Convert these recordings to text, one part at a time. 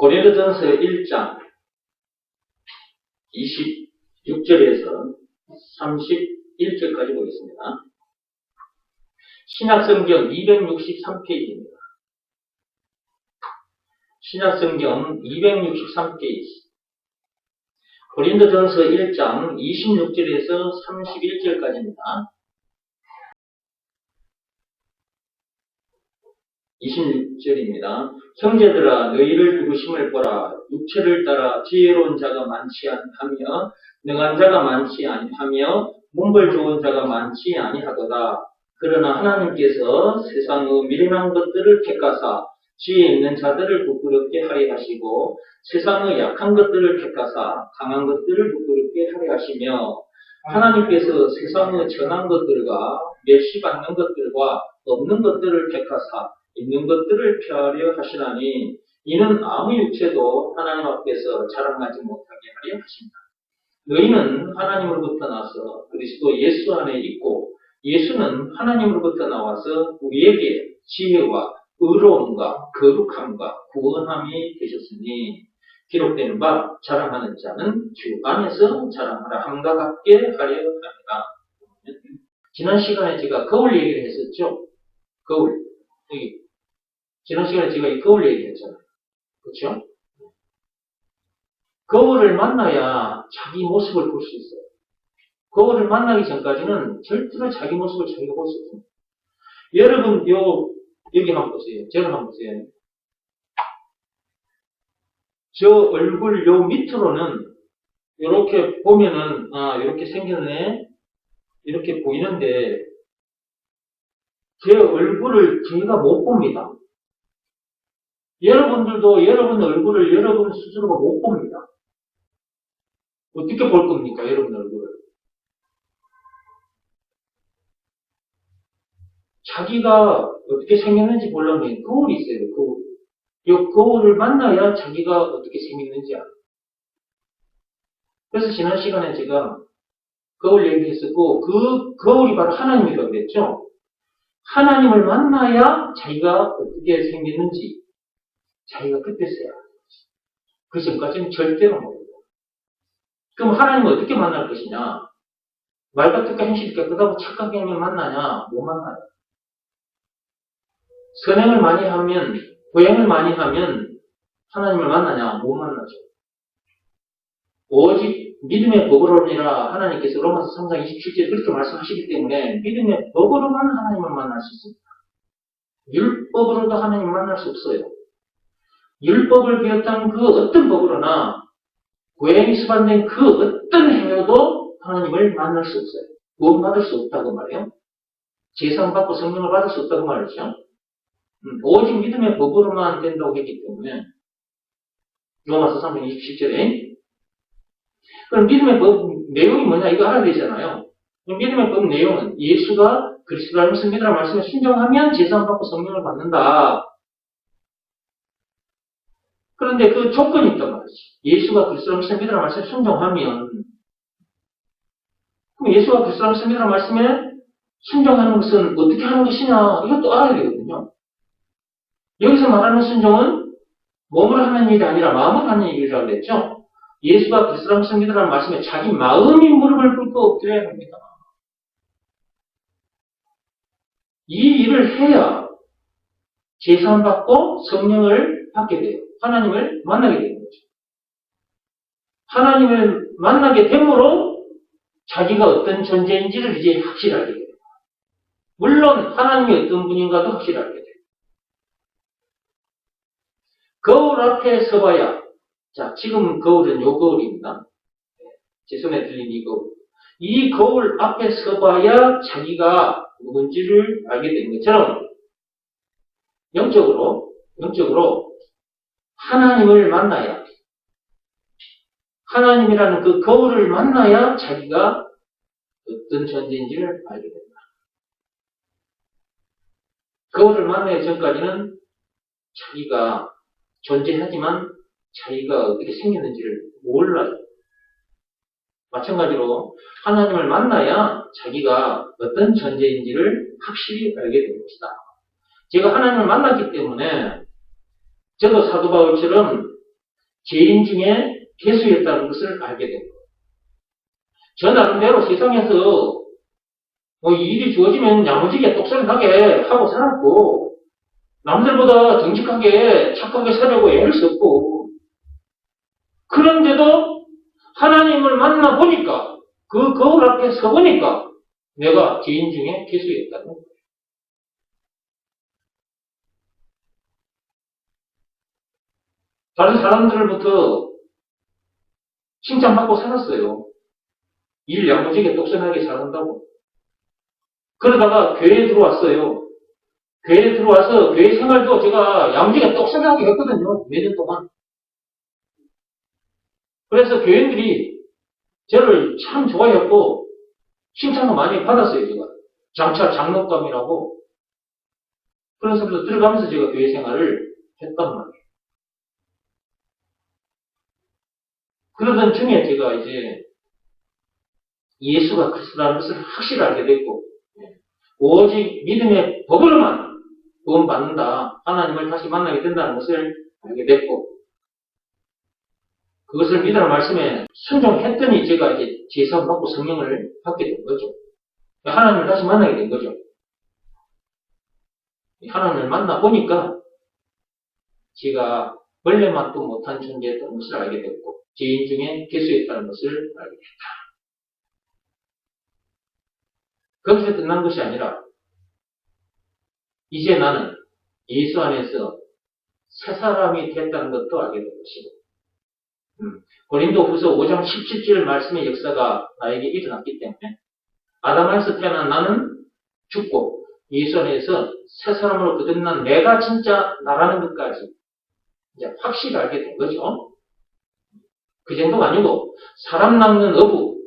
고린도전서 1장 26절에서 31절까지 보겠습니다. 신약성경 263페이지입니다. 신약성경 263페이지. 고린도전서 1장 26절에서 31절까지입니다. 26절입니다. 형제들아 너희를 부르심을 보라. 육체를 따라 지혜로운 자가 많지 아니하며 능한 자가 많지 아니하며 문벌 좋은 자가 많지 아니하도다. 그러나 하나님께서 세상의 미련한 것들을 택하사 지혜 있는 자들을 부끄럽게 하려 하시고 세상의 약한 것들을 택하사 강한 것들을 부끄럽게 하려 하시며 하나님께서 세상의 전한 것들과 멸시받는 것들과 없는 것들을 택하사 있는 것들을 펴하려 하시나니 이는 아무 육체도 하나님 앞에서 자랑하지 못하게 하려 하십니다. 너희는 하나님으로부터 나서 그리스도 예수 안에 있고 예수는 하나님으로부터 나와서 우리에게 지혜와 의로움과 거룩함과 구원함이 되셨으니 기록되는 바 자랑하는 자는 주 안에서 자랑하라 함과 같게 하려 합니다. 지난 시간에 제가 거울 얘기를 했었죠. 거울. 지난 시간에 제가 이 거울 얘기했잖아요. 그렇죠? 거울을 만나야 자기 모습을 볼 수 있어요. 거울을 만나기 전까지는 절대로 자기 모습을 자기가 볼 수 없습니다. 여러분, 여기 한번 보세요. 저를 한번 보세요. 저 얼굴 요 밑으로는 이렇게 보면은 이렇게 생겼네. 이렇게 보이는데 제 얼굴을 제가 못 봅니다. 여러분들도 여러분 얼굴을 여러분 스스로가 못 봅니다. 어떻게 볼 겁니까? 여러분 얼굴을. 자기가 어떻게 생겼는지 보려면 거울이 있어요. 거울. 이 거울을 만나야 자기가 어떻게 생겼는지 알아요. 그래서 지난 시간에 제가 거울 얘기했었고 그 거울이 바로 하나님이라고 그랬죠. 하나님을 만나야 자기가 어떻게 생겼는지 자기가 그때서야 알아요. 그 전까지는 절대로 모릅니다. 그럼 하나님을 어떻게 만날 것이냐? 말과 뜻과 행실이 깨끗하고 착하게 하면 만나냐? 못 만나요. 선행을 많이 하면, 고행을 많이 하면 하나님을 만나냐? 못 만나죠. 오직 믿음의 법으로니라 하나님께서 로마서 3장 27절에 그렇게 말씀하시기 때문에 믿음의 법으로만 하나님을 만날 수 있습니다. 율법으로도 하나님을 만날 수 없어요. 율법을 비롯한 그 어떤 법으로나 고행이 수반된 그 어떤 행위도 하나님을 만날 수 없어요. 구원받을 수 없다고 말해요. 제사받고 성령을 받을 수 없다고 말이죠. 오직 믿음의 법으로만 된다고 했기 때문에 로마서 3장 27절에 그럼 믿음의 법 내용이 뭐냐 이거 알아야 되잖아요. 믿음의 법 내용은 예수가 그리스도를 알면서 믿으라 말씀에 순종하면 제사받고 성령을 받는다. 그런데 그 조건이 있단 말이지. 예수가 그리스도를 알면서 믿으라 말씀에 순종하면 그럼 예수가 그리스도를 알면서 믿으라 말씀에 순종하는 것은 어떻게 하는 것이냐 이것도 알아야 되거든요. 여기서 말하는 순종은 몸으로 하는 일이 아니라 마음으로 하는 일이라고 그랬죠. 예수가 그리스도를 알면서 믿으라는 말씀에 자기 마음이 무릎을 꿇고 엎드려야 합니다. 이 일을 해야 제사받고 성령을 받게 돼요. 하나님을 만나게 되는 거죠. 하나님을 만나게 됨으로 자기가 어떤 존재인지를 이제 확실하게 돼요. 물론 하나님이 어떤 분인가도 확실하게 돼요. 거울 앞에 서봐야 자, 지금 거울은 요 거울입니다. 제 손에 들린 이 거울. 이 거울 앞에 서봐야 자기가 누군지를 알게 되는 것처럼 영적으로 하나님을 만나야 하나님이라는 그 거울을 만나야 자기가 어떤 존재인지를 알게 된다. 거울을 만나기 전까지는 자기가 존재하지만 자기가 어떻게 생겼는지를 몰라요. 마찬가지로 하나님을 만나야 자기가 어떤 존재인지를 확실히 알게 된 것이다. 제가 하나님을 만났기 때문에 저도 사도 바울처럼 죄인 중에 괴수였다는 것을 알게 된 거예요. 저 나름대로 세상에서 뭐 일이 주어지면 야무지게 똑소리 나게 하고 살았고, 남들보다 정직하게 착하게 살려고 애를 썼고, 그런데도 하나님을 만나보니까, 그 거울 앞에 서보니까 내가 죄인 중에 괴수였다는 거예요. 다른 사람들로부터 칭찬받고 살았어요. 일 야무지게 똑똑하게 잘한다고. 그러다가 교회에 들어왔어요. 교회에 들어와서 교회 생활도 제가 야무지게 똑똑하게 했거든요. 몇 년 동안. 그래서 교인들이 저를 참 좋아했고 칭찬도 많이 받았어요. 제가. 장차 장로감이라고. 그래서 들어가면서 제가 교회 생활을 했단 말이에요. 그러던 중에 제가 이제 예수가 그리스도라는 것을 확실히 알게 됐고, 오직 믿음의 법으로만 구원받는다. 하나님을 다시 만나게 된다는 것을 알게 됐고, 그것을 믿으라는 말씀에 순종했더니 제가 이제 제사함 받고 성령을 받게 된 거죠. 하나님을 다시 만나게 된 거죠. 하나님을 만나보니까 제가 원래 맛도 못한 존재였던 것을 알게 됐고, 죄인 중에 괴수였다는 것을 알게 됐다. 거기서 끝난 것이 아니라 이제 나는 예수 안에서 새 사람이 됐다는 것도 알게 된 것이고, 고린도후서 5장 17절 말씀의 역사가 나에게 일어났기 때문에 아담 안에서 태어난 나는 죽고 예수 안에서 새 사람으로 거듭난 내가 진짜 나라는 것까지 이제 확실히 알게 된 거죠. 그 정도가 아니고 사람 낚는 어부,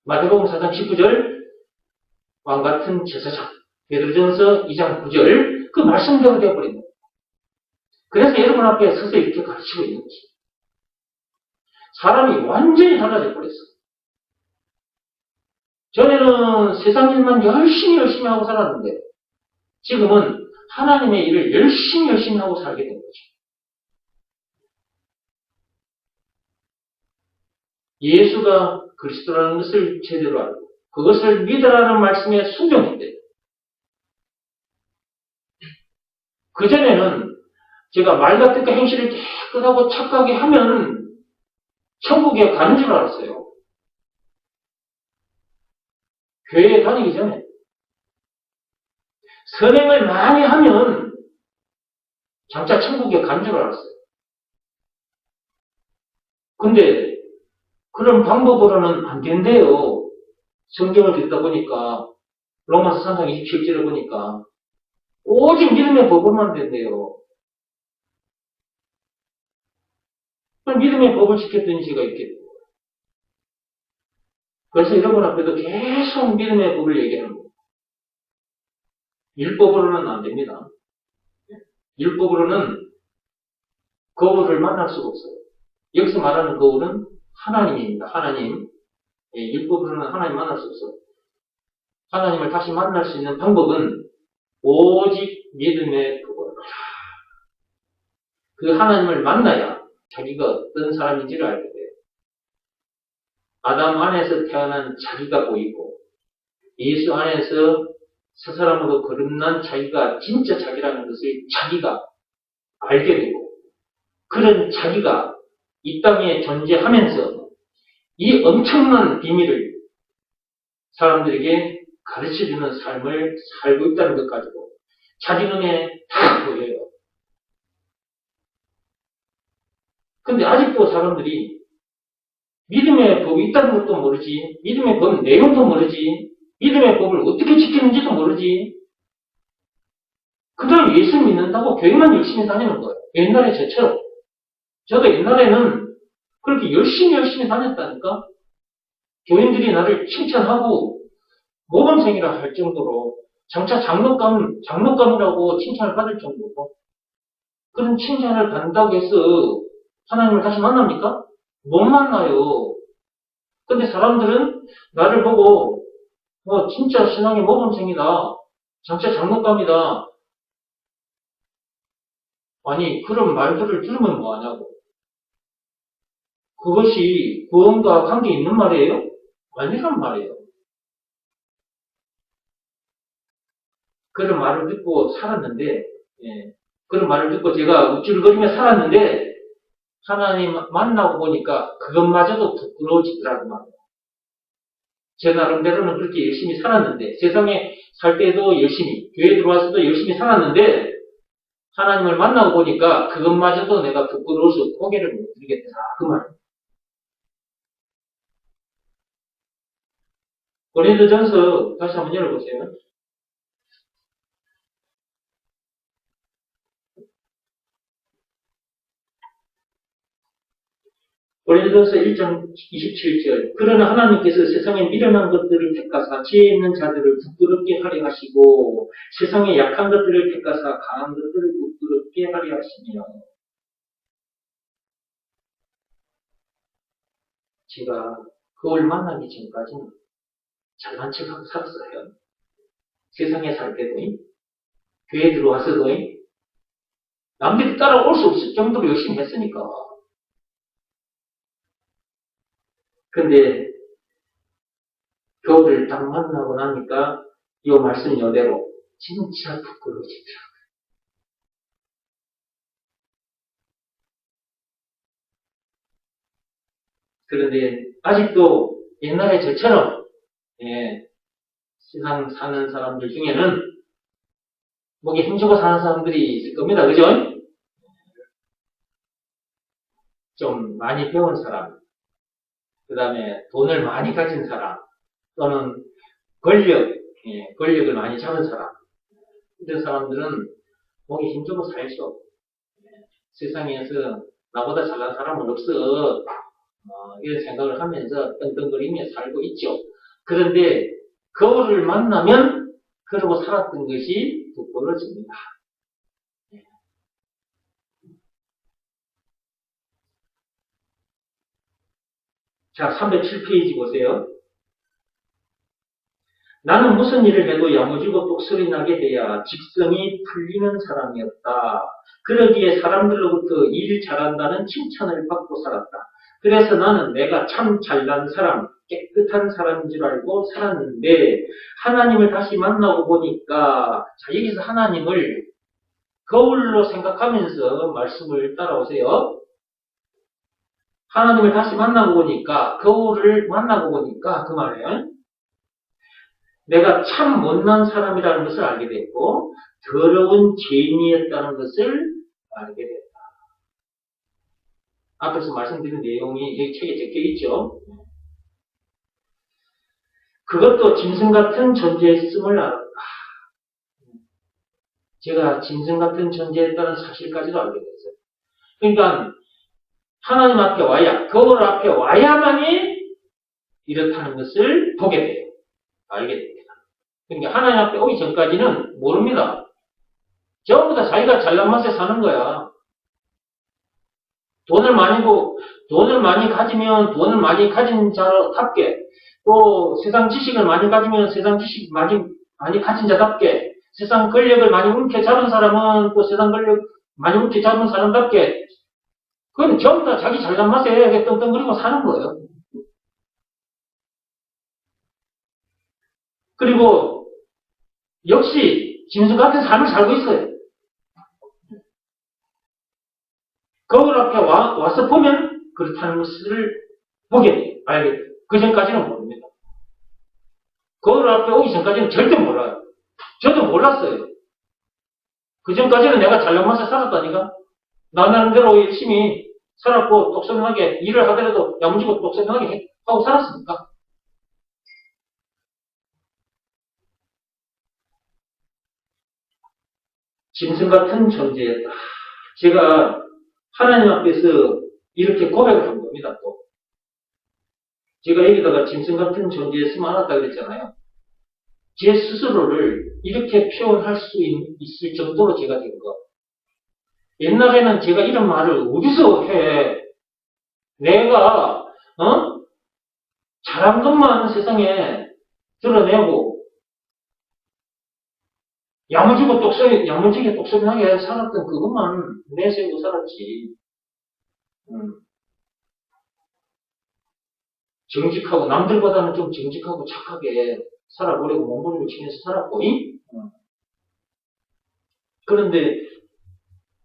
마태복음 4장 19절 왕같은 제사장, 베드로전서 2장 9절 그 말씀대로 되어버린 거예요. 그래서 여러분 앞에 서서 이렇게 가르치고 있는 거지. 사람이 완전히 달라져 버렸어. 전에는 세상 일만 열심히 하고 살았는데 지금은 하나님의 일을 열심히 하고 살게 된 거죠. 예수가 그리스도라는 것을 제대로 알고 그것을 믿으라는 말씀에 순종했대요. 그전에는 제가 말과 뜻과 행실을 깨끗하고 착하게 하면 천국에 가는 줄 알았어요. 교회에 다니기 전에. 선행을 많이 하면 장차 천국에 가는 줄 알았어요. 근데 그런 방법으로는 안 된대요. 성경을 듣다 보니까 로마서 3장 27절을 보니까 오직 믿음의 법으로만 된대요. 믿음의 법을 지켰더니 제가 있겠죠. 그래서 여러분 앞에도 계속 믿음의 법을 얘기하는 거예요. 율법으로는 안 됩니다. 율법으로는 거울을 만날 수가 없어요. 여기서 말하는 거울은 하나님입니다. 하나님. 율법으로는 하나님 만날 수 없어요. 하나님을 다시 만날 수 있는 방법은 오직 믿음의 법으로. 그 하나님을 만나야 자기가 어떤 사람인지를 알게 돼요. 아담 안에서 태어난 자기가 보이고 예수 안에서 새 사람으로 거듭난 자기가 진짜 자기라는 것을 자기가 알게 되고 그런 자기가 이 땅에 존재하면서 이 엄청난 비밀을 사람들에게 가르쳐주는 삶을 살고 있다는 것 가지고 자기 눈에 다 보여요. 근데 아직도 사람들이 믿음의 법이 있다는 것도 모르지, 믿음의 법 내용도 모르지, 믿음의 법을 어떻게 지키는지도 모르지. 그냥 예수 믿는다고 교회만 열심히 다니는 거예요. 옛날에 저처럼. 저도 옛날에는 그렇게 열심히 다녔다니까. 교인들이 나를 칭찬하고 모범생이라 할 정도로 장차 장로감이라고 칭찬을 받을 정도로 그런 칭찬을 받는다고 해서 하나님을 다시 만납니까? 못 만나요. 근데 사람들은 나를 보고 진짜 신앙의 모범생이다. 장차 장로감이다. 아니 그런 말들을 들으면 뭐하냐고. 그것이 구원과 관계 있는 말이에요? 아니란 말이에요. 그런 말을 듣고 살았는데, 예, 그런 말을 듣고 제가 우쭐거리며 살았는데, 하나님 만나고 보니까 그것마저도 부끄러워지더라고 말이에요. 제 나름대로는 그렇게 열심히 살았는데, 세상에 살 때도 열심히, 교회 들어와서도 열심히 살았는데, 하나님을 만나고 보니까 그것마저도 내가 부끄러워서 고개를 못 들겠다. 그 말이에요. 고린도전서 다시 한번 열어보세요. 고린도전서 1장 27절. 그러나 하나님께서 세상에 미련한 것들을 택하사 지혜 있는 자들을 부끄럽게 하려 하시고 세상에 약한 것들을 택하사 강한 것들을 부끄럽게 하려 하시며. 제가 그걸 만나기 전까지는 잘난 척하고 살았어요. 세상에 살 때도 교회에 들어와서도 남들이 따라올 수 없을 정도로 열심히 했으니까. 근데 교우를 딱 만나고 나니까 이 말씀 이대로 진짜 부끄러워지더라고요. 그런데 아직도 옛날에 저처럼 세상 사는 사람들 중에는 목에 힘주고 사는 사람들이 있을 겁니다. 그죠? 좀 많이 배운 사람, 그 다음에 돈을 많이 가진 사람, 또는 권력을 많이 잡은 사람, 이런 사람들은 목에 힘주고 살죠. 세상에서 나보다 잘난 사람은 없어. 이런 생각을 하면서 떵떵거리며 살고 있죠. 그런데 거울을 만나면 그러고 살았던 것이 부끄러집니다. 자, 307페이지 보세요. 나는 무슨 일을 해도 야무지고 똑소리 나게 해야 직성이 풀리는 사람이었다. 그러기에 사람들로부터 일 잘한다는 칭찬을 받고 살았다. 그래서 나는 내가 참 잘난 사람, 깨끗한 사람인 줄 알고 살았는데 하나님을 다시 만나고 보니까, 자, 여기서 하나님을 거울로 생각하면서 말씀을 따라오세요. 하나님을 다시 만나고 보니까, 거울을 만나고 보니까 그 말은 내가 참 못난 사람이라는 것을 알게 됐고 더러운 죄인이었다는 것을 알게 됐다. 앞에서 말씀드린 내용이 이 책에 적혀 있죠. 그것도 짐승 같은 존재였음을 알았다. 제가 짐승 같은 존재였다는 사실까지도 알게 됐어요. 그러니까 하나님 앞에 와야, 거울 앞에 와야만이 이렇다는 것을 보게 돼요. 알게 됩니다. 그러니까 하나님 앞에 오기 전까지는 모릅니다. 전부 다 자기가 잘난 맛에 사는 거야. 돈을 많이 가지면 돈을 많이 가진 자답게, 또 세상 지식을 많이 가지면 세상 지식 많이 가진 자답게, 세상 권력을 많이 움켜잡은 사람은 또 세상 권력 많이 움켜잡은 사람답게, 그건 전부 다 자기 잘난 맛에 떵떵거리고 사는 거예요. 그리고 역시 짐승 같은 삶을 살고 있어요. 거울 앞에 와서 보면 그렇다는 것을 보게 돼요. 알게 돼요. 그 전까지는 모릅니다. 거울 앞에 오기 전까지는 절대 몰라요. 저도 몰랐어요. 그 전까지는 내가 잘난 맛에 살았다니까. 나 나름대로 열심히 살았고 똑똑하게 일을 하더라도 야무지고 똑똑하게 하고 살았으니까. 짐승 같은 존재였다. 제가 하나님 앞에서 이렇게 고백을 한 겁니다. 또 제가 여기다가 짐승 같은 존재였으면 알았다 그랬잖아요. 제 스스로를 이렇게 표현할 수 있을 정도로 제가 된 거. 옛날에는 제가 이런 말을 어디서 해? 내가 잘한 것만 세상에 드러내고 야무지게 똑소리하게 살았던 그것만 내세우고 살았지. 정직하고, 남들보다는 좀 정직하고 착하게 살아보려고 몸부림을 치면서 살았고, 그런데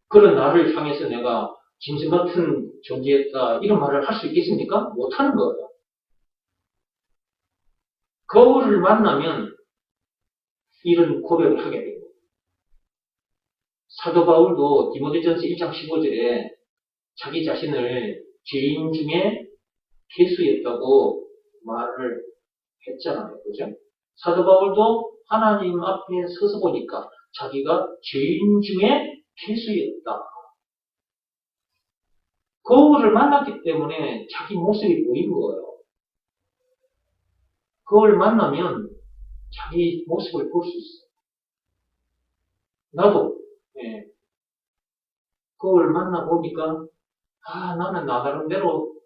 그런 나를 향해서 내가 짐승 같은 존재였다, 이런 말을 할 수 있겠습니까? 못하는 거예요. 거울을 만나면 이런 고백을 하게 됩니다. 사도 바울도 디모데전서 1장 15절에 자기 자신을 죄인 중에 괴수였다고 말을 했잖아요. 그죠? 사도 바울도 하나님 앞에 서서 보니까 자기가 죄인 중에 괴수였다. 거울을 만났기 때문에 자기 모습이 보인 거예요. 거울을 만나면 자기 모습을 볼 수 있어요. 나도 거울을 만나보니까 나는 나 나름대로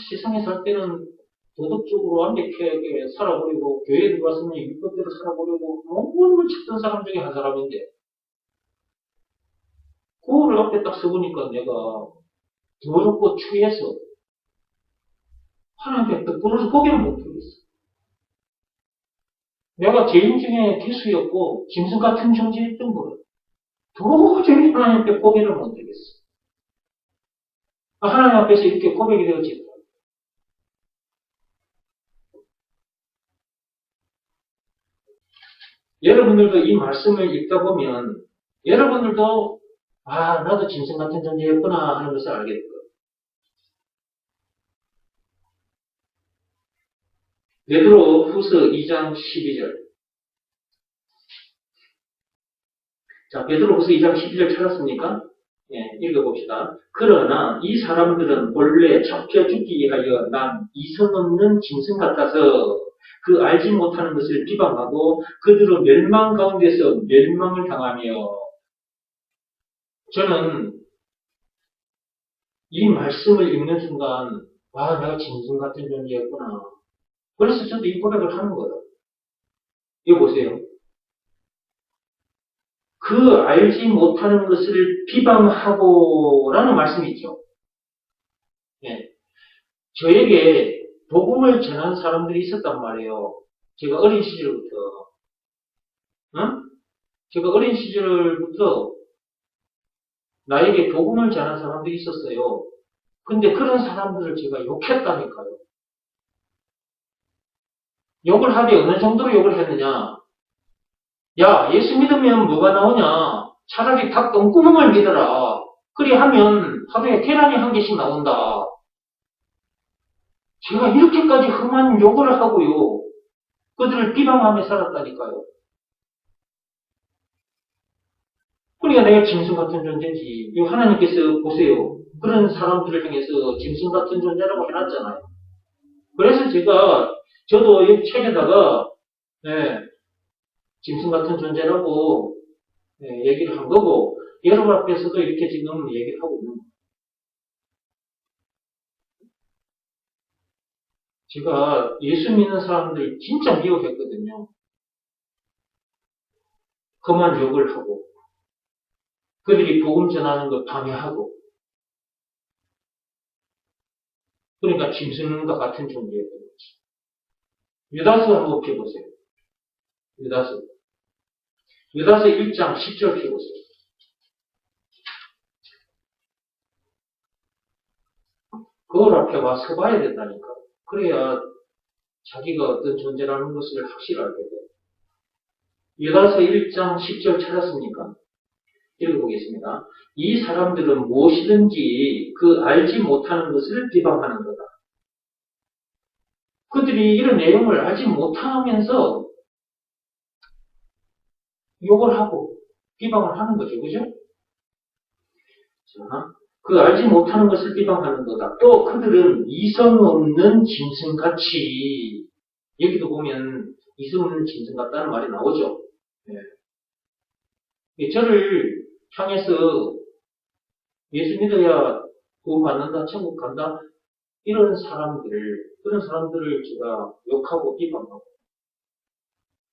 세상에 살 때는 도덕적으로 완벽하게 살아보려고 교회에 들어왔으면 율법대로 살아보려고 온몸을 찾던 사람 중에 한 사람인데 거울 앞에 딱 서보니까 내가 더럽고 추해서 하나님 앞에 부러져 고개를 못 들겠어. 내가 죄인 중에 괴수였고 짐승 같은 존재였던 거예요. 도저히 하나님 앞에 고개를 못 들겠어. 하나님 앞에서 이렇게 고백이 되어집니다. 여러분들도 이 말씀을 읽다 보면 여러분들도 나도 짐승 같은 존재였구나 하는 것을 알게 될 거예요. 베드로 후서 2장 12절. 자, 베드로 후서 2장 12절 찾았습니까? 읽어봅시다. 그러나 이 사람들은 본래 잡혀 죽기 위하여 난 이성 없는 짐승 같아서 그 알지 못하는 것을 비방하고 그들은 멸망 가운데서 멸망을 당하며. 저는 이 말씀을 읽는 순간 내가 짐승 같은 존재였구나. 그래서 저도 이 고백을 하는 거예요. 이거 보세요. 그 알지 못하는 것을 비방하고 라는 말씀이 있죠. 저에게 복음을 전한 사람들이 있었단 말이에요. 제가 어린 시절부터. 제가 어린 시절부터 나에게 복음을 전한 사람들이 있었어요. 근데 그런 사람들을 제가 욕했다니까요. 욕을 하되 어느 정도로 욕을 했느냐. 야, 예수 믿으면 뭐가 나오냐? 차라리 닭 똥구멍을 믿어라. 그리 하면 하루에 계란이 한 개씩 나온다. 제가 이렇게까지 험한 욕을 하고요. 그들을 비방하며 살았다니까요. 그러니까 내가 짐승 같은 존재지. 하나님께서 보세요. 그런 사람들을 향해서 짐승 같은 존재라고 해놨잖아요. 그래서 저도 이 책에다가, 짐승 같은 존재라고 얘기를 한 거고, 여러분 앞에서도 이렇게 지금 얘기를 하고 있는 거예요. 제가 예수 믿는 사람들 진짜 미워했거든요. 그만 욕을 하고, 그들이 복음 전하는 걸 방해하고, 그러니까 짐승과 같은 존재였던 거지. 유다서 한번 펴보세요. 유다서 1장 10절 펴보세요. 거울 앞에 와서 봐야 된다니까. 그래야 자기가 어떤 존재라는 것을 확실히 알게 돼요. 유다서 1장 10절 찾았습니까? 읽어보겠습니다. 이 사람들은 무엇이든지 그 알지 못하는 것을 비방하는 거다. 그들이 이런 내용을 알지 못하면서 욕을 하고 비방을 하는 거죠. 그죠? 자, 그 알지 못하는 것을 비방하는 거다. 또 그들은 이성 없는 짐승같이, 여기도 보면 이성 없는 짐승 같다는 말이 나오죠. 저를 향해서 예수 믿어야 구원 받는다, 천국 간다, 그런 사람들을 제가 욕하고 비방하고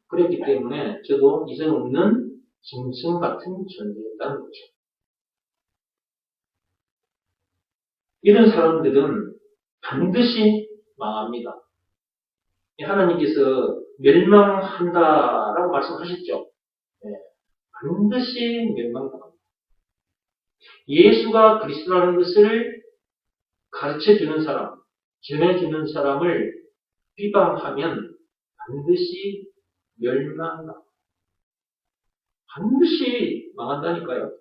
그랬기 때문에 저도 이성 없는 짐승 같은 존재였다는 거죠. 이런 사람들은 반드시 망합니다. 하나님께서 멸망한다라고 말씀하셨죠. 네, 반드시 멸망합니다. 예수가 그리스도라는 것을 가르쳐주는 사람, 전해주는 사람을 비방하면 반드시 멸망한다. 반드시 망한다니까요.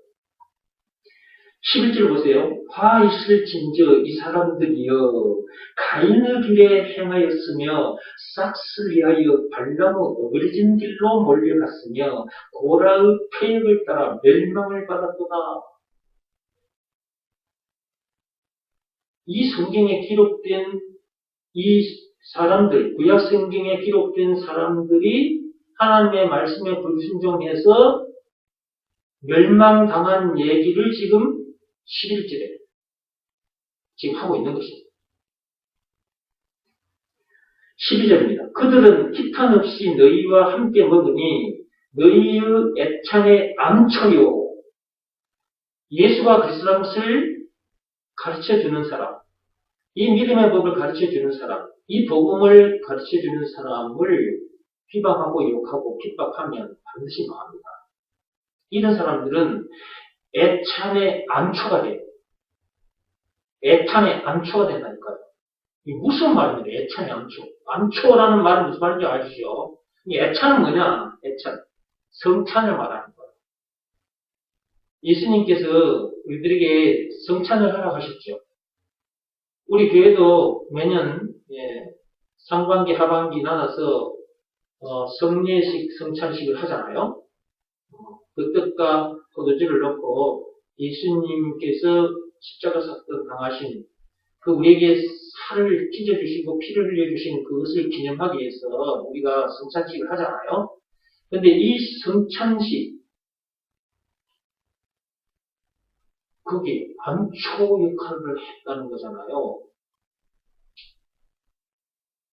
11절 보세요. 화 있을진저 이 사람들이여 가인의 길에 행하였으며 싹스를 위하여 발람의 어그러진 길로 몰려갔으며 고라의 폐역을 따라 멸망을 받았도다. 이 성경에 기록된 이 사람들, 구약 성경에 기록된 사람들이 하나님의 말씀에 불순종해서 멸망당한 얘기를 지금 11절에 지금 하고 있는 것입니다. 12절입니다. 그들은 기탄 없이 너희와 함께 먹으니 너희의 애찬에 암초요. 예수가 그리스도라는 것을 가르쳐주는 사람, 이 믿음의 법을 가르쳐주는 사람, 이 복음을 가르쳐주는 사람을 비방하고 욕하고 핍박하면 반드시 망합니다. 이런 사람들은 애찬의 암초가 돼요. 애탄의 암초가 된다니까요. 이 무슨 말입니까? 애찬의 암초. 암초라는 말은 무슨 말인지 아시죠? 이 애찬은 뭐냐? 애찬. 성찬을 말하는 거예요. 예수님께서 우리들에게 성찬을 하라고 하셨죠. 우리 교회도 매년 상반기, 하반기 나눠서 성례식, 성찬식을 하잖아요. 그 떡과 포도주를 넣고 예수님께서 십자가 사건 당하신 그 우리에게 살을 찢어주시고 피를 흘려주신 그것을 기념하기 위해서 우리가 성찬식을 하잖아요. 그런데 이 성찬식 그게 암초 역할을 했다는 거잖아요.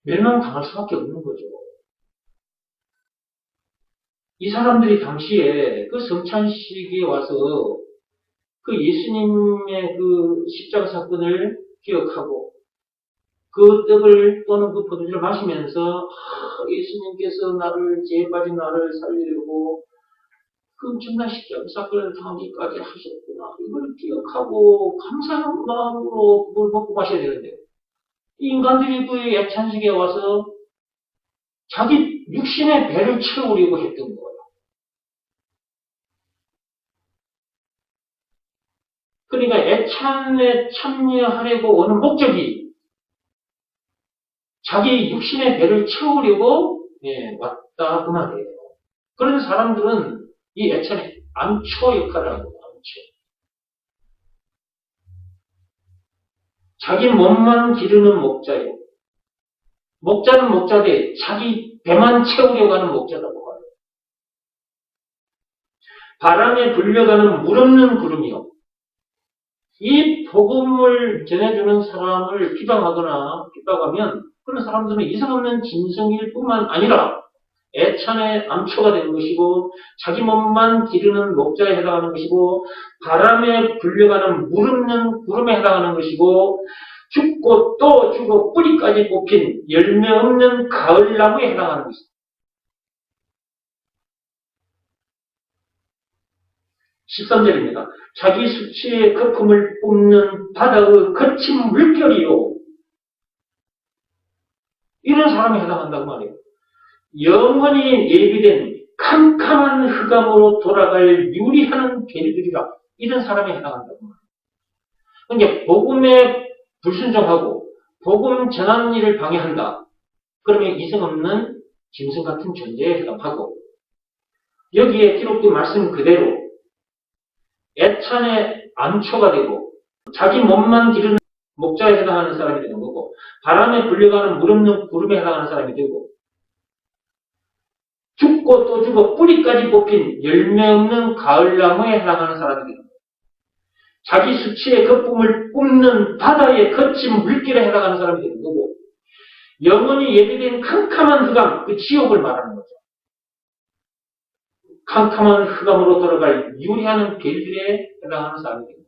멸망당할 수밖에 없는 거죠. 이 사람들이 당시에 그 성찬식에 와서 그 예수님의 그 십자가 사건을 기억하고 그 떡을 또는 그 포도주를 마시면서 예수님께서 나를 죄에 빠진 나를 살리려고 그 엄청난 십자가 사건을 당하기까지 하셨구나. 이걸 기억하고 감사한 마음으로 그걸 먹고 마셔야 되는데 이 인간들이 그 애찬식에 와서 자기 육신의 배를 채우려고 했던 거예요. 그러니까 애찬에 참여하려고 오는 목적이 자기 육신의 배를 채우려고 왔다 그 말이에요. 그런 사람들은 이 애찬의 암초 역할을 하는 거예요. 암초. 자기 몸만 기르는 목자예요. 목자는 목자되 자기 배만 채우려고 하는 목자라고 봐요. 바람에 불려가는 물 없는 구름이요. 이 복음을 전해주는 사람을 비방하거나 핍박하면 그런 사람들은 이상 없는 짐승일 뿐만 아니라 애찬의 암초가 되는 것이고 자기 몸만 기르는 목자에 해당하는 것이고 바람에 불려가는 물 없는 구름에 해당하는 것이고 죽고 또 죽고 뿌리까지 뽑힌 열매 없는 가을나무에 해당하는 것입니다. 13절입니다. 자기 수치의 거품을 뿜는 바다의 거친 물결이요. 이런 사람에 해당한다고 말해요. 영원히 예비된 캄캄한 흑암으로 돌아갈 유리하는 괴리들이라. 이런 사람에 해당한다고 말해요. 그러니까 복음에 불순종하고 복음 전하는 일을 방해한다. 그러면 이성 없는 짐승 같은 존재에 해당하고 여기에 기록된 말씀 그대로 애찬의 암초가 되고 자기 몸만 기르는 목자에 해당하는 사람이 되는 거고 바람에 불려가는 물 없는 구름에 해당하는 사람이 되고 죽고 또 죽어 뿌리까지 뽑힌 열매 없는 가을나무에 해당하는 사람이 되는 거고 자기 수치의 거품을 뿜는 바다의 거친 물길에 해당하는 사람이 되는 거고 영원히 예비된 캄캄한 흑암, 그 지옥을 말하는 거죠. 캄캄한 흑암으로 돌아갈 유리하는 괴들에 해당하는 사람이 됩니다.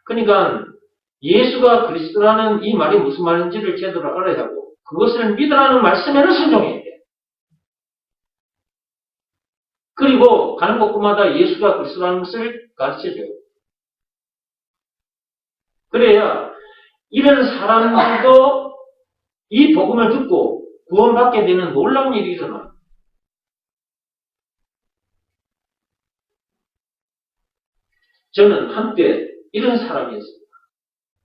그러니까 예수가 그리스도라는 이 말이 무슨 말인지를 제대로 알아야 하고 그것을 믿으라는 말씀에는 순종해야 돼. 그리고 가는 곳마다 예수가 그리스도라는 것을 가르쳐줘요. 그래야 이런 사람들도 이 복음을 듣고 구원받게 되는 놀라운 일이 일어나요. 저는 한때 이런 사람이었습니다.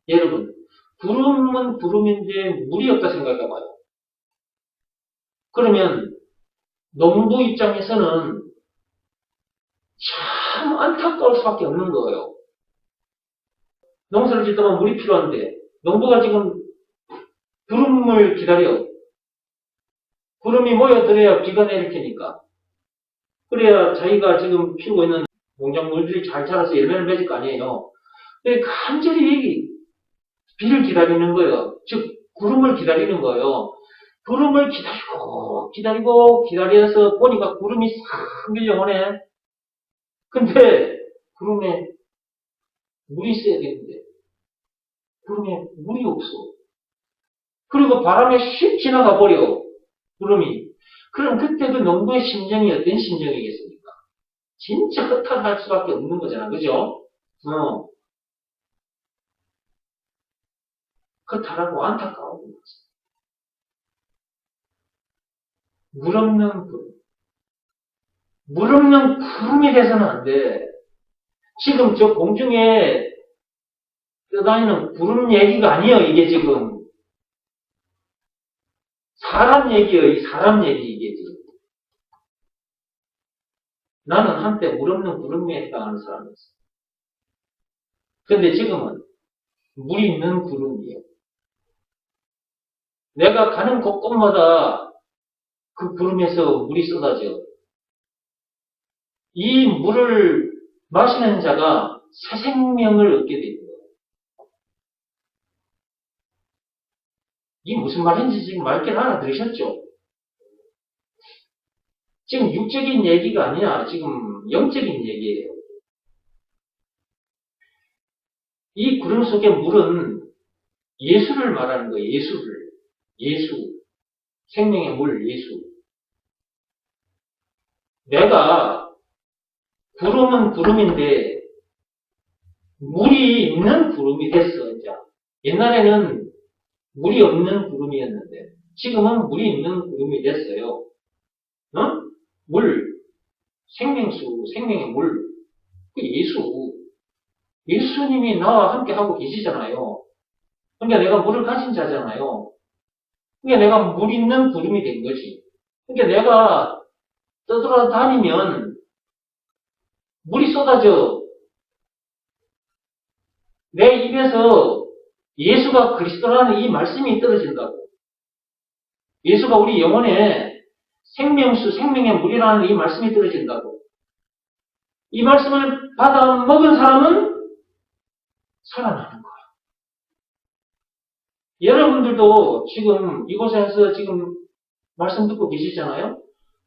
여러분, 구름은 구름인데 물이 없다 생각해봐요. 그러면 농부 입장에서는 참 안타까울 수밖에 없는 거예요. 농사를 짓다가 물이 필요한데 농부가 지금 구름을 기다려. 구름이 모여들어야 비가 내릴 테니까. 그래야 자기가 지금 피우고 있는 농작물들이 잘 자라서 열매를 맺을 거 아니에요. 간절히 비를 기다리는 거예요. 즉 구름을 기다리는 거예요. 구름을 기다려서 보니까 구름이 싹 밀려오네. 근데 구름에 물이 있어야 되는데 구름에 물이 없어. 그리고 바람에 휙 지나가 버려. 구름이. 그럼 그때 그 농부의 심정이 어떤 심정이겠습니까? 진짜 허탈할 수밖에 없는 거잖아. 그죠? 허탈하고 안타까운 거지. 물 없는 구름. 물 없는 구름이 돼서는 안 돼. 지금 저 공중에 떠다니는 구름 얘기가 아니에요, 이게 지금. 사람 얘기예요, 이 사람 얘기, 이게 지금. 나는 한때 물 없는 구름에 해당하는 사람이었어. 근데 지금은 물이 있는 구름이에요. 내가 가는 곳곳마다 그 구름에서 물이 쏟아져. 이 물을 마시는 자가 새 생명을 얻게 됩니다. 이게 무슨 말인지 지금 말귀를 알아들으셨죠? 지금 육적인 얘기가 아니라 지금 영적인 얘기예요. 이 구름 속의 물은 예수를 말하는 거예요. 예수를. 예수. 생명의 물, 예수. 내가 구름은 구름인데 물이 있는 구름이 됐어, 이제. 옛날에는 물이 없는 구름이었는데 지금은 물이 있는 구름이 됐어요. 물, 생명수, 생명의 물. 그 예수. 예수님이 나와 함께 하고 계시잖아요. 그러니까 내가 물을 가진 자잖아요. 그러니까 내가 물 있는 구름이 된 거지. 그러니까 내가 떠돌아다니면 물이 쏟아져. 내 입에서 예수가 그리스도라는 이 말씀이 떨어진다고. 예수가 우리 영혼에 생명수, 생명의 물이라는 이 말씀이 떨어진다고. 이 말씀을 받아 먹은 사람은 살아나는 거야. 여러분들도 지금 이곳에서 지금 말씀 듣고 계시잖아요?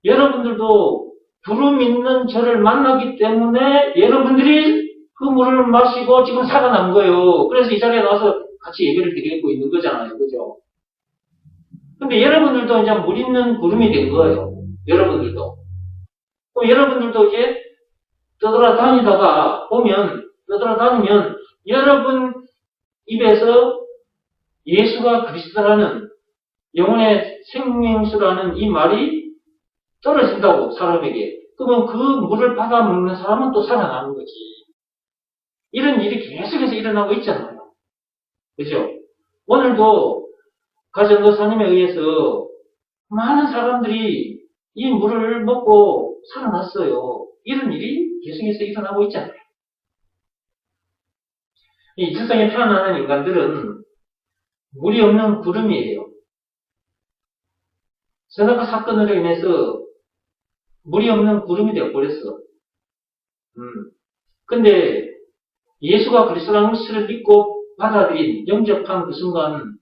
여러분들도 구름 있는 저를 만나기 때문에 여러분들이 그 물을 마시고 지금 살아난 거예요. 그래서 이 자리에 나와서 같이 예배를 드리고 있는 거잖아요. 그죠? 근데 여러분들도 이제 물 있는 구름이 된 거예요. 여러분들도. 그럼 여러분들도 이제 떠돌아다니면 여러분 입에서 예수가 그리스도라는 영혼의 생명수라는 이 말이 떨어진다고, 사람에게. 그러면 그 물을 받아먹는 사람은 또 살아나는 거지. 이런 일이 계속해서 일어나고 있잖아요. 그죠? 오늘도 가정교사님에 의해서 많은 사람들이 이 물을 먹고 살아났어요. 이런 일이 계속해서 일어나고 있잖아요. 이 세상에 태어나는 인간들은 물이 없는 구름이에요. 선악과 사건으로 인해서 물이 없는 구름이 되어버렸어. 근데 예수가 그리스도라는 것을 믿고 받아들인, 영접한 그 순간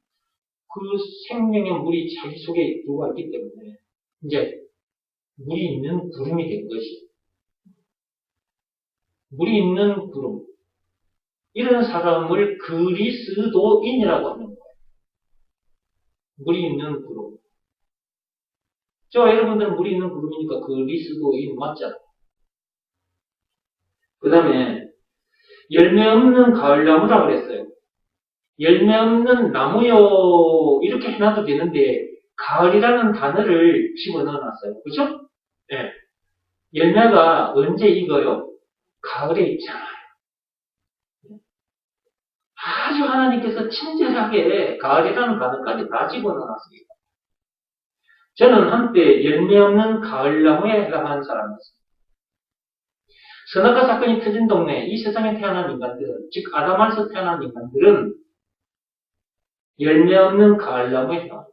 그 생명의 물이 자기 속에 들어와 있기 때문에 이제 물이 있는 구름이 된 것이. 물이 있는 구름. 이런 사람을 그리스도인이라고 하는 거예요. 물이 있는 그룹. 여러분들은 물이 있는 그룹이니까 그리스도인 맞잖아요. 그 다음에 열매 없는 가을나무라고 그랬어요. 열매 없는 나무요 이렇게 해놔도 되는데 가을이라는 단어를 집어넣어놨어요. 그죠? 네. 열매가 언제 익어요? 가을에 익잖아요. 아주 하나님께서 친절하게 가을이라는 단어까지 다 집어넣어놨습니다. 저는 한때 열매 없는 가을나무에 해당하는 사람이었습니다. 선악과 사건이 터진 동네, 이 세상에 태어난 인간들은, 즉 아담에서 태어난 인간들은 열매 없는 가을나무에 해당합니다.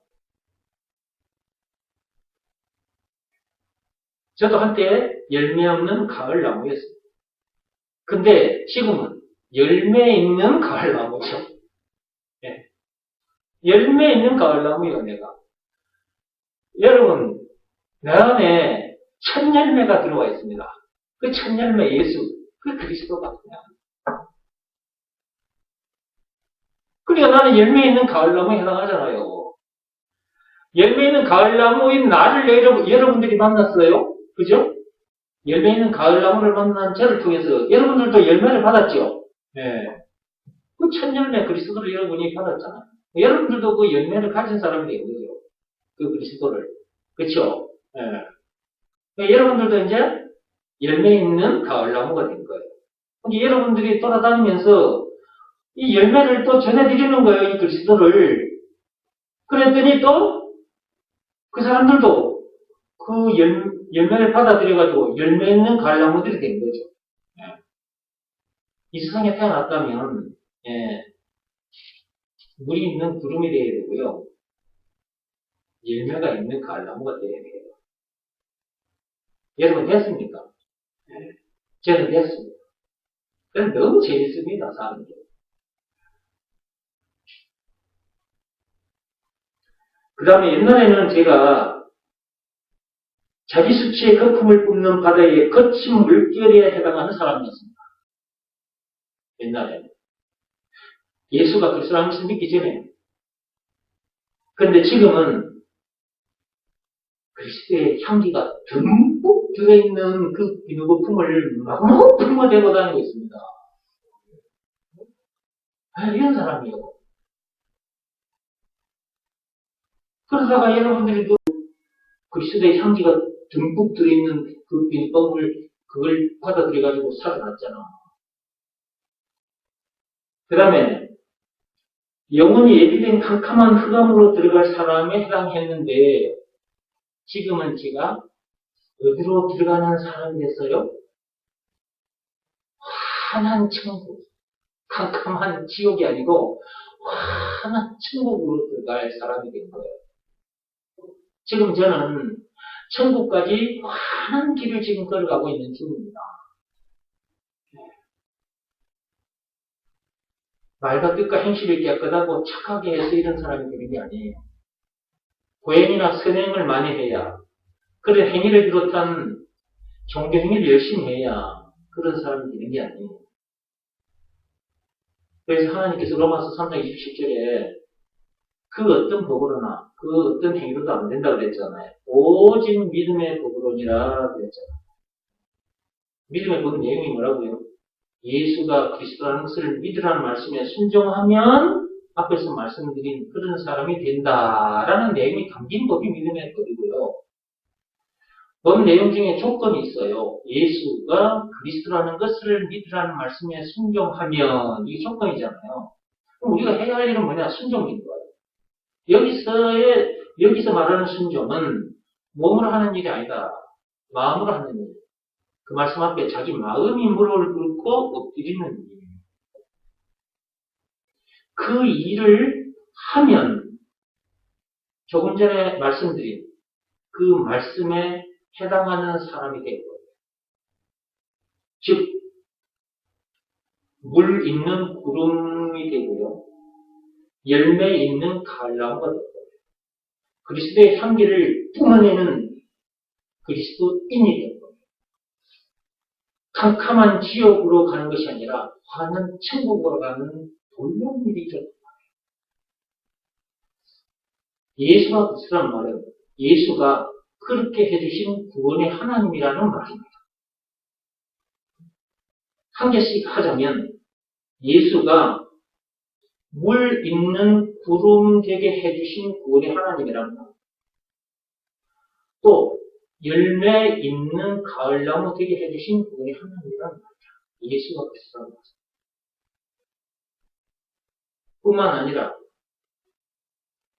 저도 한때 열매 없는 가을나무였습니다. 근데 지금은 열매 있는 가을나무죠. 네. 열매 있는 가을나무요, 내가. 여러분, 내 안에 첫 열매가 들어와 있습니다. 그 첫 열매 예수, 그 그리스도가 그냥. 그러니까 나는 열매 있는 가을나무에 해당하잖아요. 열매 있는 가을나무인 나를 여러분들이 만났어요. 그죠? 열매 있는 가을나무를 만난 저를 통해서 여러분들도 열매를 받았죠? 네. 그 첫 열매 그리스도를 여러분이 받았잖아요. 여러분들도 그 열매를 가진 사람이 된 거죠. 그 그리스도를. 그렇죠? 네. 그러니까 여러분들도 이제 열매 있는 가을나무가 된 거예요. 근데 여러분들이 돌아다니면서 이 열매를 또 전해드리는 거예요, 이 그리스도를. 그랬더니 또 그 사람들도 그 열매를 받아들여가지고 열매 있는 가을나무들이 된 거죠. 예. 이 세상에 태어났다면, 예, 물이 있는 구름이 되어야 되고요. 열매가 있는 가을나무가 되어야 돼요. 여러분 됐습니까? 예. 저는 됐습니다. 그건 너무 재밌습니다, 사는 게. 그 다음에 옛날에는 제가 자기 수치의 거품을 뿜는 바다의 거친 물결에 해당하는 사람이었습니다. 옛날에는. 예수가 그리스도라는 것을 믿기 전에. 그런데 지금은 그리스도의 향기가 듬뿍 들어있는 그 비누 거품을 막 품어대고 다니고 있습니다. 이런 사람이요. 그러다가 여러분들이 그리스도의 향기가 듬뿍 들어있는 그 비누방울 그걸 받아들여가지고 살아났잖아. 그 다음에 영혼이 예비된 캄캄한 흑암으로 들어갈 사람에 해당했는데 지금은 제가 어디로 들어가는 사람이 됐어요? 환한 천국, 캄캄한 지옥이 아니고 환한 천국으로 들어갈 사람이 된 거예요. 지금 저는 천국까지 환한 길을 지금 걸어가고 있는 중입니다. 말과 뜻과 행실을 깨끗하고 착하게 해서 이런 사람이 되는 게 아니에요. 고행이나 선행을 많이 해야, 그런 행위를 비롯한 종교 행위를 열심히 해야 그런 사람이 되는 게 아니에요. 그래서 하나님께서 로마서 3장 27절에 그 어떤 법으로나 그 어떤 행위로도 안 된다고 그랬잖아요. 오직 믿음의 법으로니라 그랬잖아요. 믿음의 법 내용이 뭐라고요? 예수가 그리스도라는 것을 믿으라는 말씀에 순종하면 앞에서 말씀드린 그런 사람이 된다라는 내용이 담긴 법이 믿음의 법이고요. 법 내용 중에 조건이 있어요. 예수가 그리스도라는 것을 믿으라는 말씀에 순종하면 이게 조건이잖아요. 그럼 우리가 해야 할 일은 뭐냐? 순종인 거예요. 여기서 말하는 순종은 몸으로 하는 일이 아니다. 마음으로 하는 일. 그 말씀 앞에 자기 마음이 무릎을 꿇고 엎드리는 일. 그 일을 하면 조금 전에 말씀드린 그 말씀에 해당하는 사람이 될 거예요. 즉, 물 있는 구름이 되고요. 열매 있는 가을나무가 될 거예요. 그리스도의 향기를 뿜어내는 그리스도인이 될 거예요. 캄캄한 지옥으로 가는 것이 아니라 환한 천국으로 가는 놀라운 일이죠. 예수가 그리스도란 말은 예수가 그렇게 해주신 구원의 하나님이라는 말입니다. 한 개씩 하자면 예수가 물 있는 구름 되게 해주신 구원의 하나님이라는 말. 또 열매 있는 가을나무 되게 해주신 구원의 하나님이라는 말이야. 예수가 그리스도란 말. 뿐만 아니라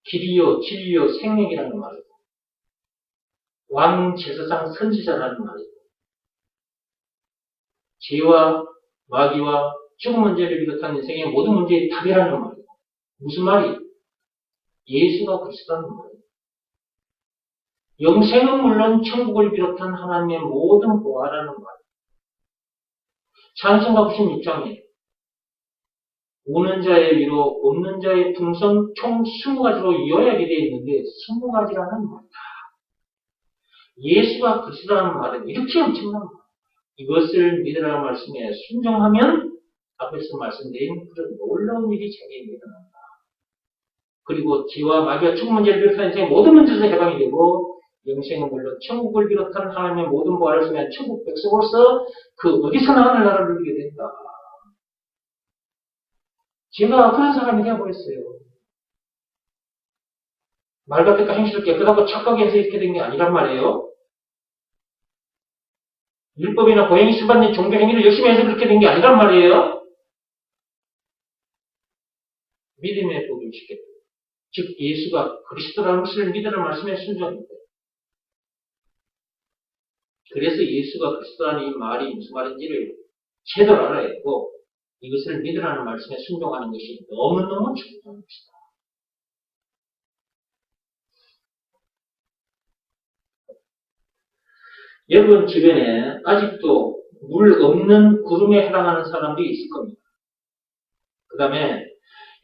길이요, 진리요, 생명이라는 말이고 왕, 제사장, 선지자라는 말이고 죄와 마귀와 죽음 문제를 비롯한 인생의 모든 문제의 답이라는 말이고 무슨 말이? 예수가 그리스도라는 말이에요. 영생은 물론 천국을 비롯한 하나님의 모든 보화라는 말이에요. 찬송가 96장에 우는 자의 위로, 없는 자의 풍성 총 20가지로 요약이 되어 있는데 20가지라는 말이다. 예수가 그리스도라는 말은 이렇게 엄청난 말이에요. 이것을 믿으라는 말씀에 순종하면 앞에서 말씀드린 그런 놀라운 일이 자기에 일어난다. 그리고 죄와 마귀와 죽음 문제를 비롯한 인생의 모든 문제에서 해방이 되고 영생은 물론 천국을 비롯한 하나님의 모든 보화를 쓰면 천국 백성으로서 그 어디서나 하늘나라를 누리게 된다. 제가 그런 사람이 되어버렸어요. 말 같을까 행실을 깨끗하고 착하게 해서 이렇게 된 게 아니란 말이에요. 율법이나 고행이 수반된 종교 행위를 열심히 해서 그렇게 된 게 아니란 말이에요. 믿음의 복음이 쉽게. 즉 예수가 그리스도라는 것을 믿으라는 말씀에 순종합니다. 그래서 예수가 그리스도라는 이 말이 무슨 말인지를 제대로 알아야 했고 이것을 믿으라는 말씀에 순종하는 것이 너무너무 중요한 것이다. 여러분 주변에 아직도 물 없는 구름에 해당하는 사람들이 있을 겁니다. 그 다음에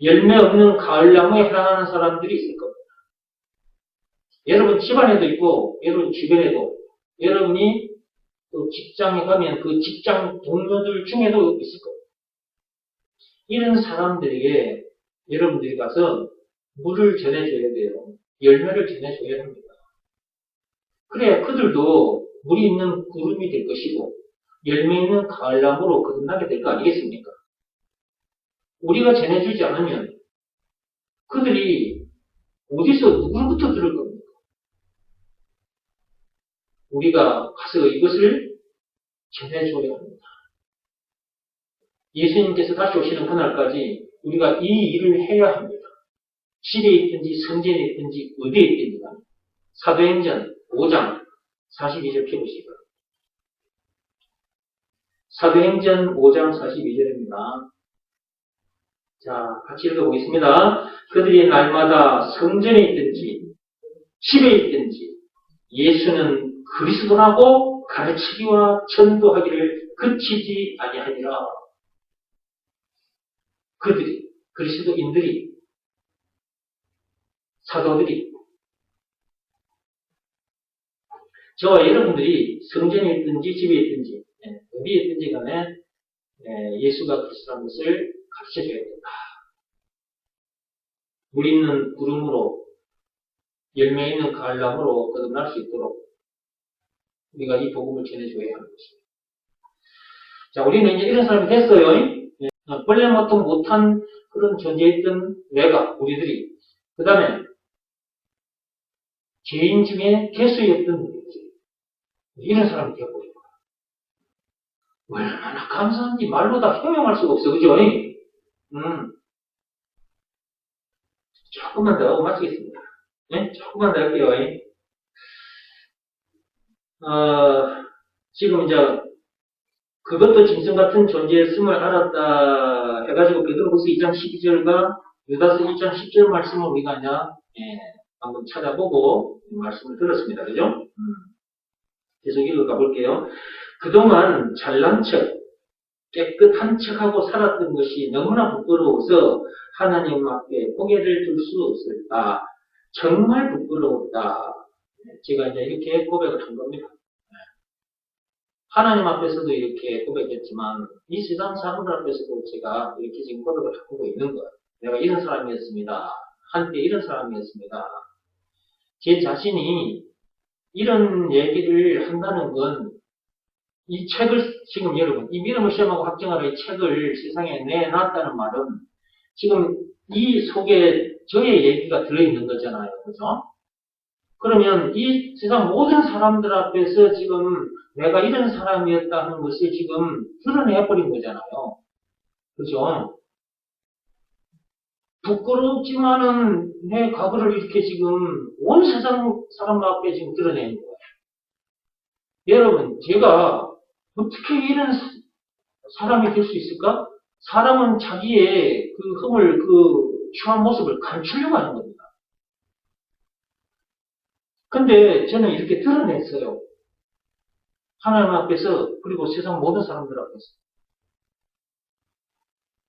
열매 없는 가을나무에 해당하는 사람들이 있을 겁니다. 여러분 집안에도 있고 여러분 주변에도 여러분이 또 직장에 가면 그 직장 동료들 중에도 있을 겁니다. 이런 사람들에게 여러분들이 가서 물을 전해줘야 돼요. 열매를 전해줘야 합니다. 그래야 그들도 물이 있는 구름이 될 것이고 열매 있는 가을나무로 거듭나게 될 거 아니겠습니까? 우리가 전해주지 않으면 그들이 어디서 누구로부터 들을 겁니까? 우리가 가서 이것을 전해줘야 합니다. 예수님께서 다시 오시는 그날까지 우리가 이 일을 해야 합니다. 집에 있든지 성전에 있든지 어디에 있든지 사도행전 5장 42절 펴보시기 바랍니다. 사도행전 5장 42절입니다. 자, 같이 읽어보겠습니다. 그들이 날마다 성전에 있든지 집에 있든지 예수는 그리스도라고 가르치기와 전도하기를 그치지 아니하니라. 그들이, 그리스도인들이, 사도들이, 저와 여러분들이 성전에 있든지 집에 있든지 어디에 있든지 간에 예수가 그리스도라는 것을 가르쳐줘야 된다. 물 있는 구름으로 열매 있는 가을나무로 거듭날 수 있도록 우리가 이 복음을 전해줘야 하는 것입니다. 자, 우리는 이제 이런 사람이 됐어요. 원래 못한 그런 존재였던 내가, 우리들이. 그 다음에 죄인 중에 개수였던 우리들. 이런 사람이 되어버린 거야. 얼마나 감사한지 말로 다 표명할 수가 없어. 그죠? 조금만 더 하고 마치겠습니다. 네? 조금만 더 할게요. 지금 이제 그것도 짐승 같은 존재였음을 알았다 해가지고 베드로후서 2장 12절과 유다서 1장 10절 말씀을 우리가 이제 한번 찾아보고 말씀을 들었습니다. 그죠? 계속 읽어가 볼게요. 그동안 잘난 척, 깨끗한 척하고 살았던 것이 너무나 부끄러워서 하나님 앞에 고개를 들 수 없었다. 정말 부끄러웠다. 제가 이제 이렇게 고백을 한 겁니다. 하나님 앞에서도 이렇게 고백했지만 이 세상 사람들 앞에서도 제가 이렇게 지금 고백을 하고 있는 거예요. 내가 이런 사람이었습니다. 한때 이런 사람이었습니다. 제 자신이 이런 얘기를 한다는 건 이 책을 지금 여러분 이 믿음을 시험하고 확증하라 이 책을 세상에 내놨다는 말은 지금 이 속에 저의 얘기가 들어있는 거잖아요. 그죠? 그러면 이 세상 모든 사람들 앞에서 지금 내가 이런 사람이었다는 것을 지금 드러내버린 거잖아요. 그죠? 부끄럽지만은 내 과거를 이렇게 지금 온 세상 사람 앞에 지금 드러내는 거예요. 여러분, 제가 어떻게 이런 사람이 될 수 있을까? 사람은 자기의 그 흠을, 취한 모습을 감추려고 하는 겁니다. 근데 저는 이렇게 드러냈어요. 하나님 앞에서, 그리고 세상 모든 사람들 앞에서.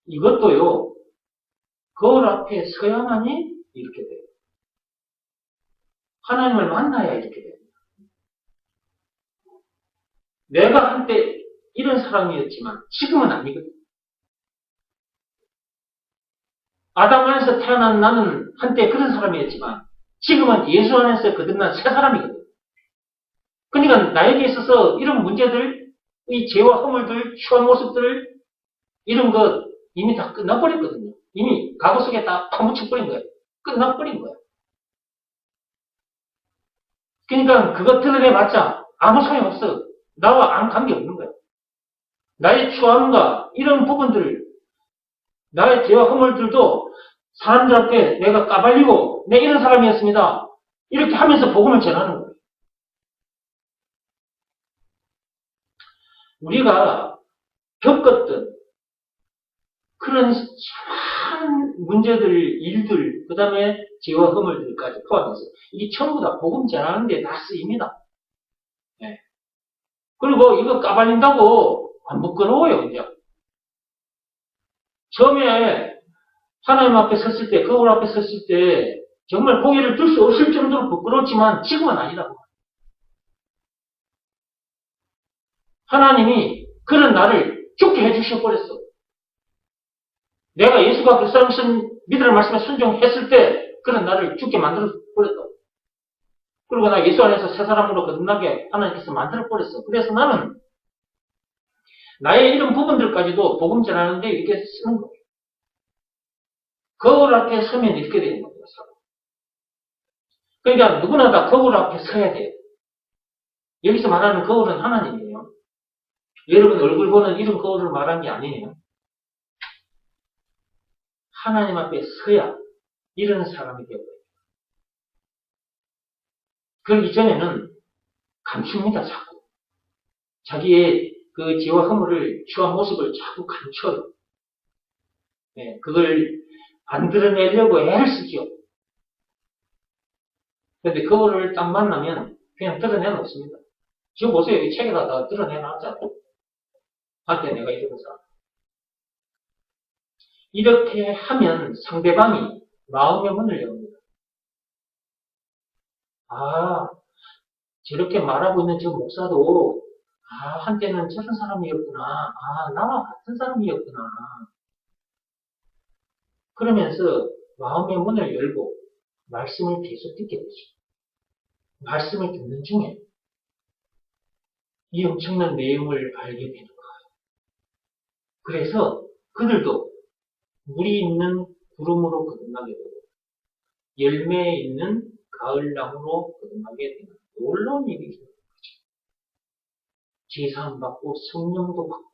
이것도요, 거울 앞에 서야만이 이렇게 돼요. 하나님을 만나야 이렇게 됩니다. 내가 한때 이런 사람이었지만 지금은 아니거든. 아담 안에서 태어난 나는 한때 그런 사람이었지만 지금은 예수 안에서 거듭난 새 사람이거든. 그러니까 나에게 있어서 이런 문제들, 이 죄와 허물들, 취한 모습들 이런 거 이미 다 끝나버렸거든요. 이미 과거 속에 다 파묻혀버린 거예요. 끝나버린 거예요. 그러니까 그거 드러내봤자 아무 소용없어. 나와 아무 관계없는 거예요. 나의 추함과 이런 부분들, 나의 죄와 허물들도 사람들 앞에 내가 까발리고 내 이런 사람이었습니다. 이렇게 하면서 복음을 전하는 거예요. 우리가 겪었던 그런 수많은 문제들, 일들, 그 다음에 죄와 허물들까지 포함해서 이게 전부 다 복음 전하는 데 다 쓰입니다. 네. 그리고 이거 까발린다고 안 부끄러워요, 이제. 처음에 하나님 앞에 섰을 때, 거울 앞에 섰을 때 정말 고개를 들 수 없을 정도로 부끄러웠지만 지금은 아니라고. 하나님이 그런 나를 죽게 해주셔버렸어. 내가 예수가 그리스도를 믿으라는 말씀에 순종했을 때 그런 나를 죽게 만들어버렸다. 그리고 나 예수 안에서 새 사람으로 거듭나게 하나님께서 만들어버렸어. 그래서 나는 나의 이런 부분들까지도 복음 전하는데 이렇게 쓰는 거예요. 거울 앞에 서면 이렇게 되는 거예요. 그러니까 누구나 다 거울 앞에 서야 돼요. 여기서 말하는 거울은 하나님이에요. 여러분 얼굴 보는 이런 거울을 말하는 게 아니에요. 하나님 앞에 서야 이런 사람이 되어요. 그러기 전에는 감춥니다, 자꾸. 자기의 그 죄와 허물을, 취한 모습을 자꾸 감춰요. 네, 그걸 안 드러내려고 애를 쓰죠. 근데 그거를 딱 만나면 그냥 드러내놓습니다. 지금 보세요. 이 책에다 다 드러내놨잖아요. 한때 내가 이런 사람. 이렇게 하면 상대방이 마음의 문을 엽니다. 아, 저렇게 말하고 있는 저 목사도 한때는 저런 사람이었구나. 나와 같은 사람이었구나. 그러면서 마음의 문을 열고 말씀을 계속 듣게 되죠. 말씀을 듣는 중에 이 엄청난 내용을 알게 되는 거예요. 그래서 그들도 물이 있는 구름으로 거듭나게 되고 열매 있는 가을나무로 거듭나게 되는 놀라운 일이 있는 거죠. 제사함 받고 성령도 받고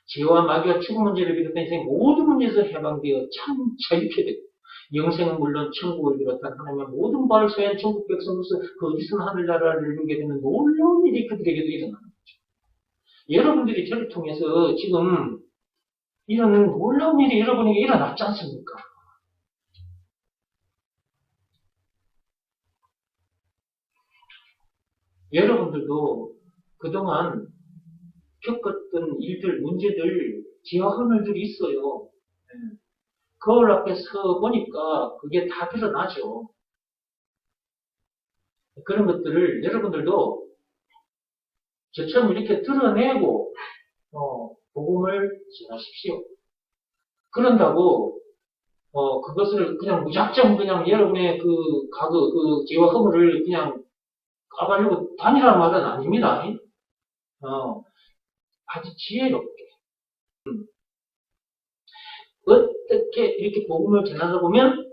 죄와 마귀와 죽음 문제를 비롯한 인생 모든 문제에서 해방되어 참 자유케 되고 영생은 물론 천국을 비롯한 하나님의 모든 바를 소유한 천국 백성으로서 거짓은 하늘나라를 이루게 되는 놀라운 일이 그들에게도 일어나는 거죠. 여러분들이 저를 통해서 지금 이런 놀라운 일이 여러분에게 일어났지 않습니까? 여러분들도 그동안 겪었던 일들, 문제들, 죄와 허물들이 있어요. 거울 앞에 서 보니까 그게 다 드러나죠. 그런 것들을 여러분들도 저처럼 이렇게 드러내고 복음을 전하십시오. 그런다고 그것을 그냥 무작정 그냥 여러분의 그 죄와 허물을 그냥 까발리고 다니라는 말은 아닙니다. 아주 지혜롭게 어떻게 이렇게 복음을 전하다 보면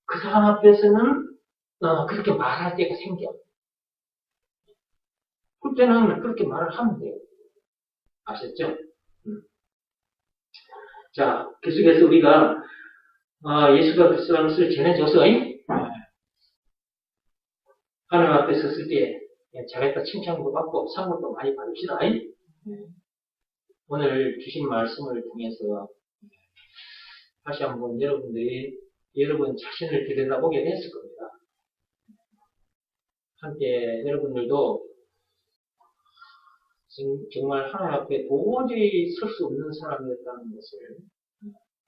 그 사람 앞에서는 그렇게 말할 때가 생겨. 그때는 그렇게 말을 하면 돼요. 아셨죠? 자, 계속해서 우리가 예수가 그리스도라는 것을 전해줘서 하나님 앞에 섰을 때 잘했다 칭찬도 받고 상급도 많이 받읍시다. 오늘 주신 말씀을 통해서 다시 한번 여러분들이 여러분 자신을 들여다보게 됐을 겁니다. 함께 여러분들도 정말 하나님 앞에 도저히 설 수 없는 사람이었다는 것을,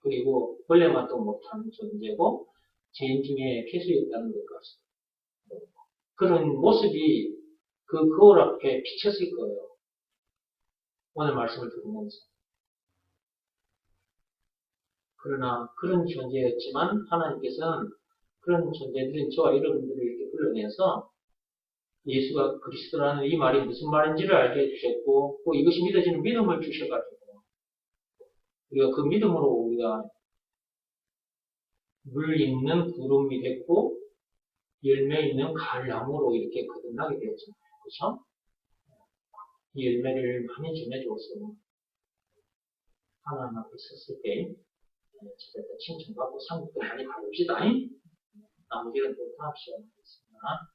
그리고 벌레만도 못하는 존재고 죄인 중에 괴수였다는 것까지, 그런 모습이 그 거울 앞에 비쳤을 거예요. 오늘 말씀을 들으면서. 그러나 그런 존재였지만 하나님께서는 그런 존재들인 저와 여러분들을 이렇게 불러내서 예수가 그리스도라는 이 말이 무슨 말인지를 알게 해주셨고, 또 이것이 믿어지는 믿음을 주셔가지고, 우리가 그 믿음으로 우리가 물 있는 구름이 됐고, 열매 있는 가을나무로 이렇게 거듭나게 되었잖아요. 그렇죠? 이 열매를 많이 전해줘서 하나님 앞에 섰을 때 칭찬받고 상급도 많이 받읍시다. 나머지는 또 다음 시간에 하겠습니다.